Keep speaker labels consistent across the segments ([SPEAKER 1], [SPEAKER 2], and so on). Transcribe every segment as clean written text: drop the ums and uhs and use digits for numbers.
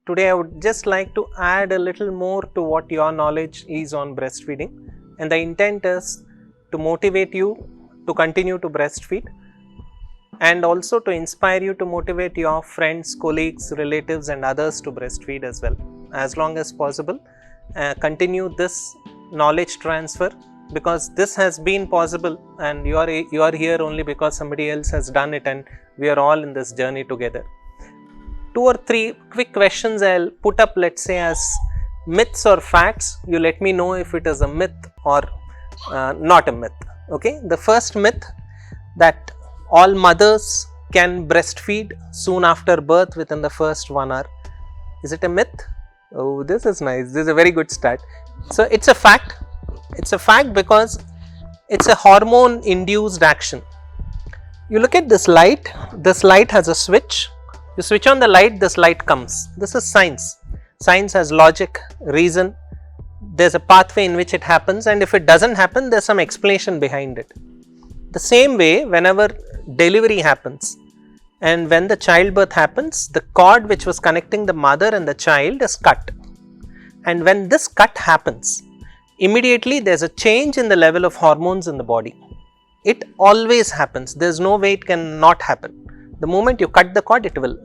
[SPEAKER 1] Today I would just like to add a little more to what your knowledge is on breastfeeding, and the intent is to motivate you to continue to breastfeed and also to inspire you to motivate your friends, colleagues, relatives and others to breastfeed as well. As long as possible, continue this knowledge transfer, because this has been possible and you are here only because somebody else has done it, and we are all in this journey together. 2 or 3 quick questions I will put up, let's say, as myths or facts. You let me know if it is a myth or not a myth. Okay, the first myth, that all mothers can breastfeed soon after birth within the first 1 hour. Is it a myth? Oh, this is nice. This is a very good start. So it's a fact. It's a fact because it's a hormone induced action. You look at this light. This light has a switch. You switch on the light, this light comes. This is science. Science has logic, reason. There's a pathway in which it happens, and if it doesn't happen, there's some explanation behind it. The same way, whenever delivery happens and when the childbirth happens, the cord which was connecting the mother and the child is cut. And when this cut happens, immediately there's a change in the level of hormones in the body. It always happens. There's no way it can not happen. The moment you cut the cord, it will.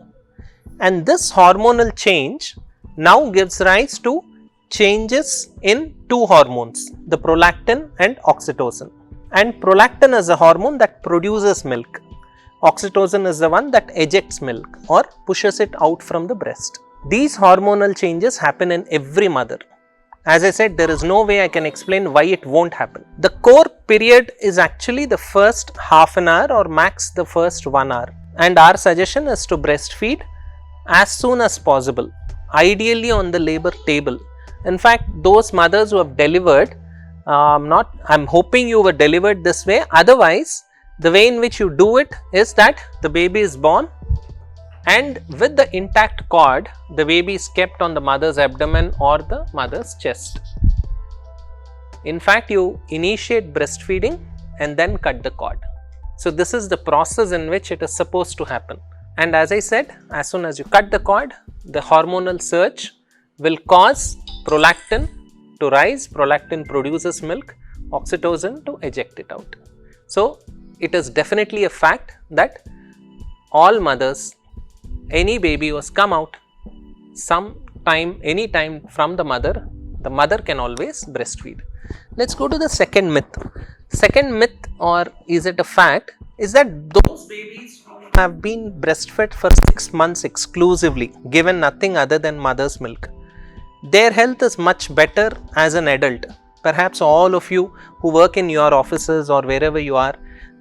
[SPEAKER 1] And this hormonal change now gives rise to changes in 2 hormones, the prolactin and oxytocin. And prolactin is a hormone that produces milk. Oxytocin is the one that ejects milk or pushes it out from the breast. These hormonal changes happen in every mother. As I said, there is no way I can explain why it won't happen. The core period is actually the first half an hour or max the first 1 hour. And our suggestion is to breastfeed as soon as possible, ideally on the labor table. In fact, those mothers who have delivered, I'm hoping you were delivered this way. Otherwise, the way in which you do it is that the baby is born and with the intact cord, the baby is kept on the mother's abdomen or the mother's chest. In fact, you initiate breastfeeding and then cut the cord. So this is the process in which it is supposed to happen. And as I said, as soon as you cut the cord, the hormonal surge will cause prolactin to rise. Prolactin produces milk, oxytocin to eject it out. So it is definitely a fact that all mothers, any baby who has come out anytime from the mother can always breastfeed. Let's go to the second myth. Second myth, or is it a fact, is that those babies who have been breastfed for 6 months exclusively, given nothing other than mother's milk, their health is much better as an adult. Perhaps all of you who work in your offices or wherever you are,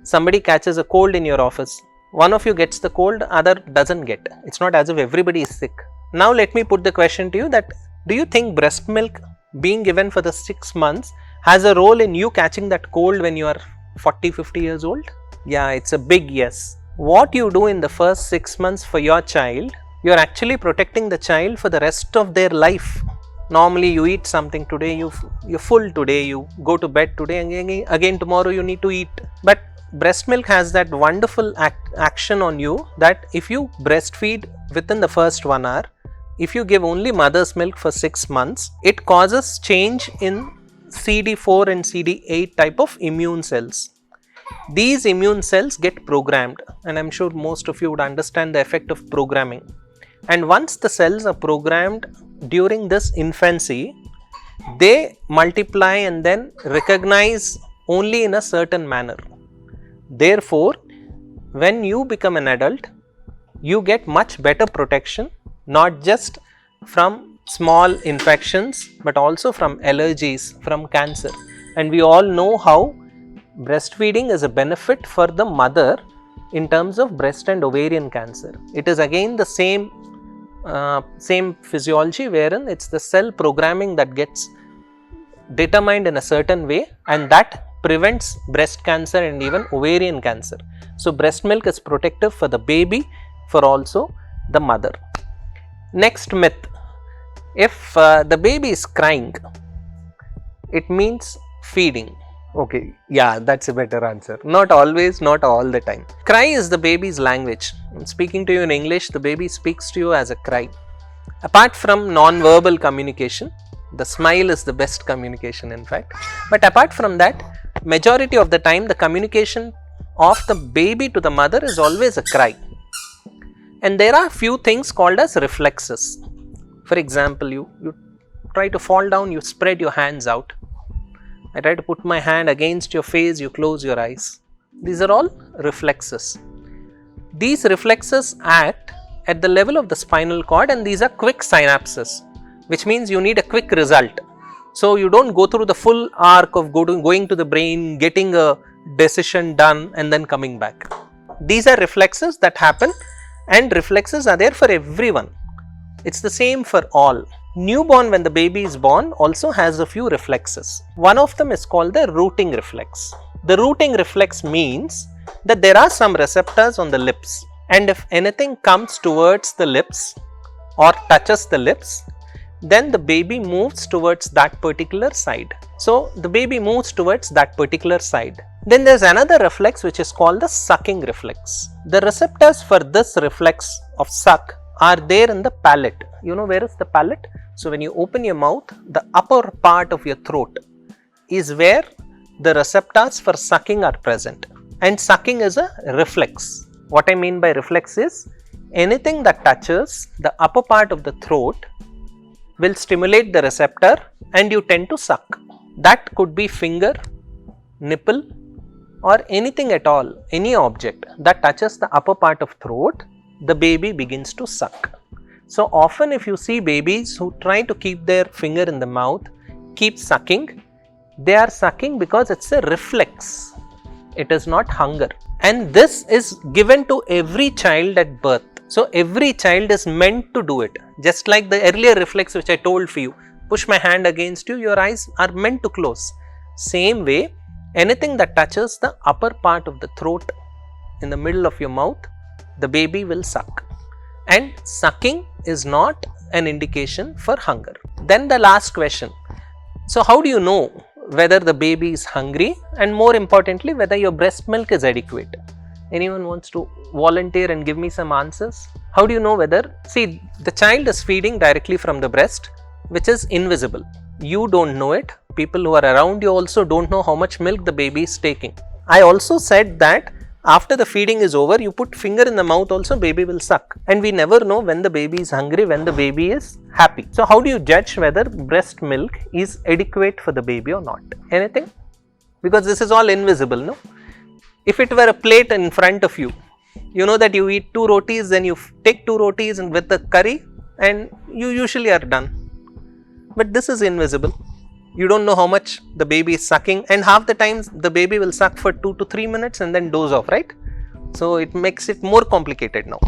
[SPEAKER 1] somebody catches a cold in your office. One of you gets the cold, other doesn't get. It's not as if everybody is sick. Now let me put the question to you, that do you think breast milk being given for the 6 months has a role in you catching that cold when you are 40-50 years old? Yeah, it's a big yes. What you do in the first 6 months for your child, you are actually protecting the child for the rest of their life. Normally you eat something today, you're full today, you go to bed today, and again tomorrow you need to eat. But breast milk has that wonderful action on you, that if you breastfeed within the first 1 hour, if you give only mother's milk for 6 months, it causes change in CD4 and CD8 type of immune cells. These immune cells get programmed, and I'm sure most of you would understand the effect of programming. And once the cells are programmed during this infancy, they multiply and then recognize only in a certain manner. Therefore, when you become an adult, you get much better protection, not just from small infections, but also from allergies, from cancer. And we all know how breastfeeding is a benefit for the mother in terms of breast and ovarian cancer. It is again the same physiology, wherein it's the cell programming that gets determined in a certain way, and that prevents breast cancer and even ovarian cancer. So breast milk is protective for the baby, for also the mother. Next myth, if the baby is crying, it means feeding. Okay, yeah, that's a better answer. Not always, not all the time. Cry is the baby's language. Speaking to you in English, the baby speaks to you as a cry. Apart from non-verbal communication, the smile is the best communication in fact, but apart from that, majority of the time the communication of the baby to the mother is always a cry. And there are few things called as reflexes. For example, you try to fall down, you spread your hands out. I try to put my hand against your face, you close your eyes. These are all reflexes. These reflexes act at the level of the spinal cord, and these are quick synapses, which means you need a quick result. So you don't go through the full arc of going to the brain, getting a decision done and then coming back. These are reflexes that happen, and reflexes are there for everyone. It's the same for all. Newborn, when the baby is born, also has a few reflexes. One of them is called the rooting reflex. The rooting reflex means that there are some receptors on the lips, and if anything comes towards the lips or touches the lips, then the baby moves towards that particular side. So the baby moves towards that particular side. Then there is another reflex which is called the sucking reflex. The receptors for this reflex of suck are there in the palate. You know where is the palate? So when you open your mouth, the upper part of your throat is where the receptors for sucking are present, and sucking is a reflex. What I mean by reflex is anything that touches the upper part of the throat will stimulate the receptor and you tend to suck. That could be finger, nipple, or anything at all, any object that touches the upper part of throat, the baby begins to suck. So often if you see babies who try to keep their finger in the mouth, keep sucking, they are sucking because it's a reflex. It is not hunger. And this is given to every child at birth. So every child is meant to do it. Just like the earlier reflex which I told for you, push my hand against you, your eyes are meant to close. Same way, anything that touches the upper part of the throat in the middle of your mouth, the baby will suck. And sucking is not an indication for hunger. Then the last question. So how do you know whether the baby is hungry, and more importantly whether your breast milk is adequate? Anyone wants to volunteer and give me some answers? How do you know whether, see, the child is feeding directly from the breast, which is invisible. You don't know it. People who are around you also don't know how much milk the baby is taking. I also said that after the feeding is over, you put finger in the mouth also, baby will suck. And we never know when the baby is hungry, when the baby is happy. So how do you judge whether breast milk is adequate for the baby or not? Anything? Because this is all invisible, no? If it were a plate in front of you, you know that you eat 2 rotis, then you take 2 rotis and with the curry and you usually are done. But this is invisible. You don't know how much the baby is sucking, and half the times the baby will suck for 2 to 3 minutes and then doze off, right? So it makes it more complicated now.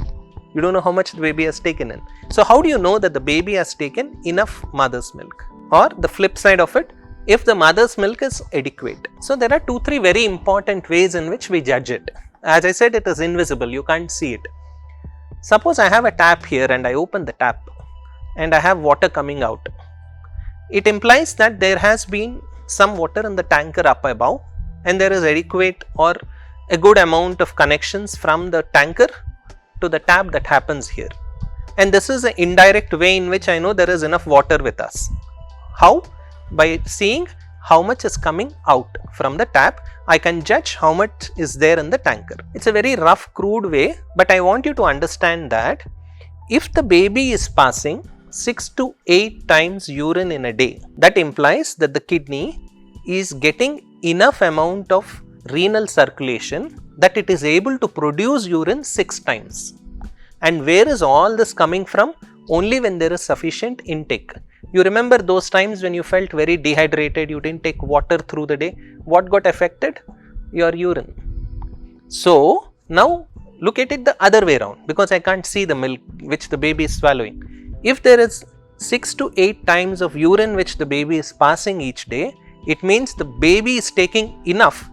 [SPEAKER 1] You don't know how much the baby has taken in. So how do you know that the baby has taken enough mother's milk? Or the flip side of it, if the mother's milk is adequate. So there are 2-3 very important ways in which we judge it. As I said, it is invisible, you can't see it. Suppose I have a tap here and I open the tap and I have water coming out. It implies that there has been some water in the tanker up above, and there is adequate or a good amount of connections from the tanker to the tap that happens here. And this is an indirect way in which I know there is enough water with us. How? By seeing how much is coming out from the tap, I can judge how much is there in the tanker. It's a very rough, crude way, but I want you to understand that if the baby is passing 6 to 8 times urine in a day, that implies that the kidney is getting enough amount of renal circulation that it is able to produce urine 6 times. And where is all this coming from? Only when there is sufficient intake. You remember those times when you felt very dehydrated, you didn't take water through the day. What got affected? Your urine. So now look at it the other way around, because I can't see the milk which the baby is swallowing. If there is 6 to 8 times of urine which the baby is passing each day, it means the baby is taking enough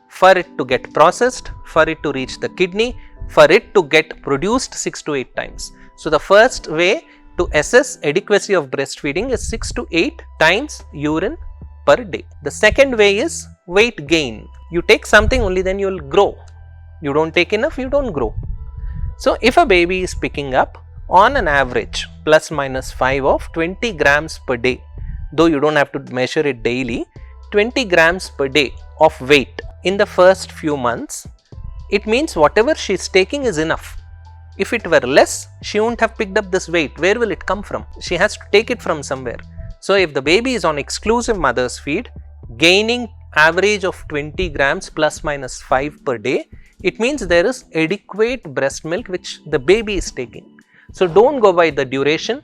[SPEAKER 1] for it to get processed, for it to reach the kidney, for it to get produced 6 to 8 times. So the first way to assess adequacy of breastfeeding is 6 to 8 times urine per day. The second way is weight gain. You take something, only then you will grow. You don't take enough, you don't grow. So if a baby is picking up on an average plus minus 5 of 20 grams per day, though you don't have to measure it daily, 20 grams per day of weight in the first few months, it means whatever she is taking is enough. If it were less, she wouldn't have picked up this weight. Where will it come from? She has to take it from somewhere. So if the baby is on exclusive mother's feed, gaining average of 20 grams plus minus 5 per day, it means there is adequate breast milk which the baby is taking. So don't go by the duration,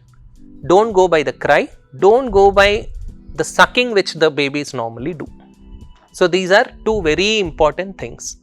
[SPEAKER 1] don't go by the cry, don't go by the sucking which the babies normally do. So these are two very important things.